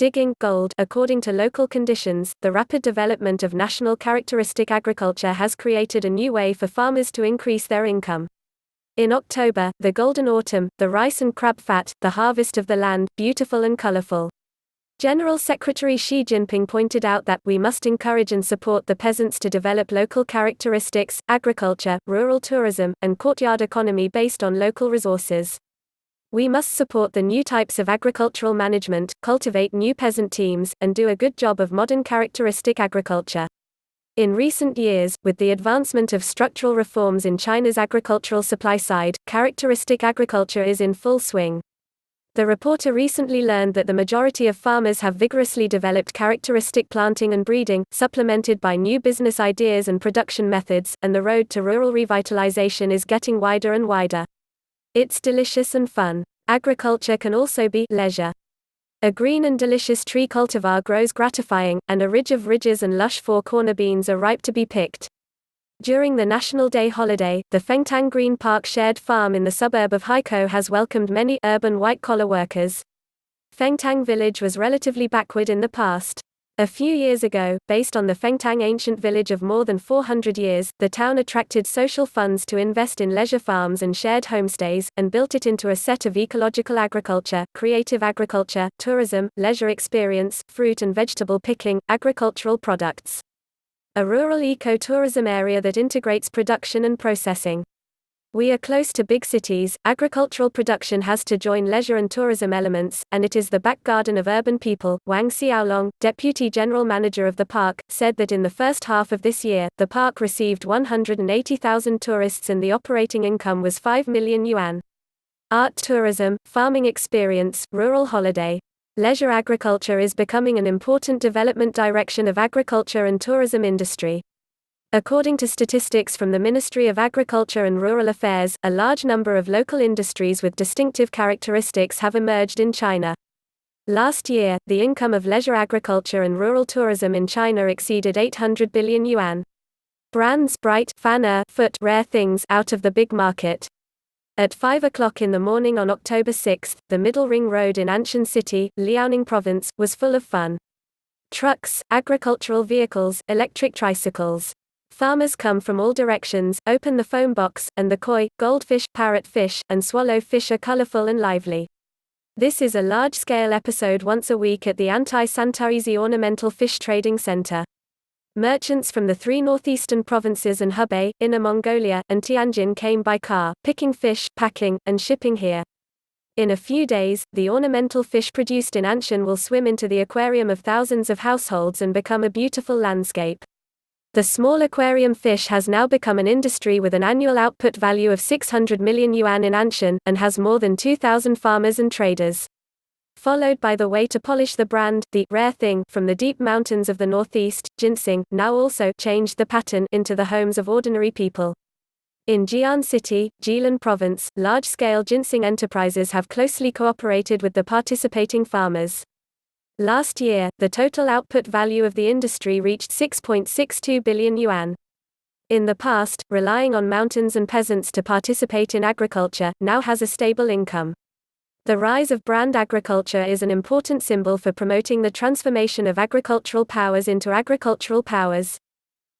digging gold. According to local conditions, the rapid development of national characteristic agriculture has created a new way for farmers to increase their income. In October, the golden autumn, the rice and crab fat, the harvest of the land, beautiful and colorful. General Secretary Xi Jinping pointed out that we must encourage and support the peasants to develop local characteristics, agriculture, rural tourism, and courtyard economy based on local resources. We must support the new types of agricultural management, cultivate new peasant teams, and do a good job of modern characteristic agriculture. In recent years, with the advancement of structural reforms in China's agricultural supply side, characteristic agriculture is in full swing. The reporter recently learned that the majority of farmers have vigorously developed characteristic planting and breeding, supplemented by new business ideas and production methods, and the road to rural revitalization is getting wider and wider. It's delicious and fun. Agriculture can also be leisure. A green and delicious tree cultivar grows gratifying, and a ridge of ridges and lush four-corner beans are ripe to be picked. During the National Day holiday, the Fengtang Green Park shared farm in the suburb of Haikou has welcomed many urban white-collar workers. Fengtang village was relatively backward in the past. A few years ago, based on the Fengtang ancient village of more than 400 years, the town attracted social funds to invest in leisure farms and shared homestays, and built it into a set of ecological agriculture, creative agriculture, tourism, leisure experience, fruit and vegetable picking, agricultural products. A rural eco-tourism area that integrates production and processing. We are close to big cities, agricultural production has to join leisure and tourism elements, and it is the back garden of urban people. Wang Xiaolong, Deputy General Manager of the park, said that in the first half of this year, the park received 180,000 tourists and the operating income was 5 million yuan. Art tourism, farming experience, rural holiday. Leisure agriculture is becoming an important development direction of agriculture and tourism industry. According to statistics from the Ministry of Agriculture and Rural Affairs, a large number of local industries with distinctive characteristics have emerged in China. Last year, the income of leisure agriculture and rural tourism in China exceeded 800 billion yuan. Brands bright, fan, foot, rare things out of the big market. At 5 o'clock in the morning on October 6, the Middle Ring Road in Anshan City, Liaoning Province, was full of fun. Trucks, agricultural vehicles, electric tricycles. Farmers come from all directions, open the phone box, and the koi, goldfish, parrotfish, and swallowfish are colorful and lively. This is a large-scale episode once a week at the Anti-Santaizi Ornamental Fish Trading Center. Merchants from the three northeastern provinces and Hubei, Inner Mongolia, and Tianjin came by car, picking fish, packing, and shipping here. In a few days, the ornamental fish produced in Anshan will swim into the aquarium of thousands of households and become a beautiful landscape. The small aquarium fish has now become an industry with an annual output value of 600 million yuan in Anshan, and has more than 2,000 farmers and traders. Followed by the way to polish the brand, the rare thing from the deep mountains of the northeast, ginseng, now also changed the pattern into the homes of ordinary people. In Jian City, Jilin Province, large-scale ginseng enterprises have closely cooperated with the participating farmers. Last year, the total output value of the industry reached 6.62 billion yuan. In the past, relying on mountains and peasants to participate in agriculture, now has a stable income. The rise of brand agriculture is an important symbol for promoting the transformation of agricultural powers into agricultural powers.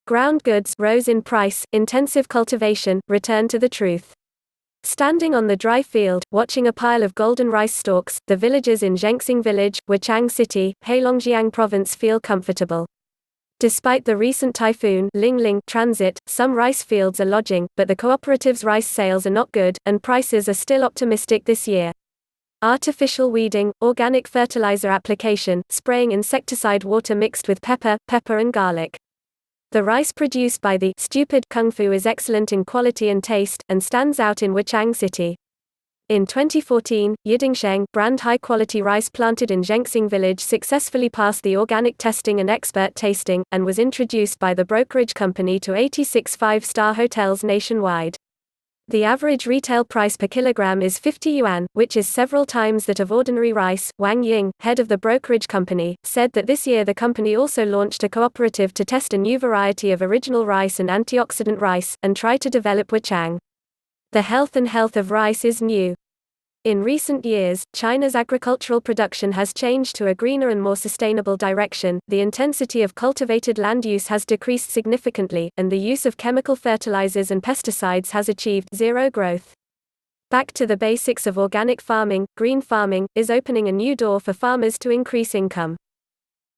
Ground goods rose in price, intensive cultivation returned to the truth. Standing on the dry field, watching a pile of golden rice stalks, the villagers in Zhengxing Village, Wuchang City, Heilongjiang Province feel comfortable. Despite the recent typhoon Lingling transit, some rice fields are lodging, but the cooperative's rice sales are not good, and prices are still optimistic this year. Artificial weeding, organic fertilizer application, spraying insecticide water mixed with pepper and garlic. The rice produced by the stupid Kung Fu is excellent in quality and taste, and stands out in Wuchang City. In 2014, Yidingsheng brand high-quality rice planted in Zhengxing Village successfully passed the organic testing and expert tasting, and was introduced by the brokerage company to 86 five-star hotels nationwide. The average retail price per kilogram is 50 yuan, which is several times that of ordinary rice. Wang Ying, head of the brokerage company, said that this year the company also launched a cooperative to test a new variety of original rice and antioxidant rice, and try to develop Wuchang. The health of rice is new. In recent years, China's agricultural production has changed to a greener and more sustainable direction. The intensity of cultivated land use has decreased significantly, and the use of chemical fertilizers and pesticides has achieved zero growth. Back to the basics of organic farming, green farming is opening a new door for farmers to increase income.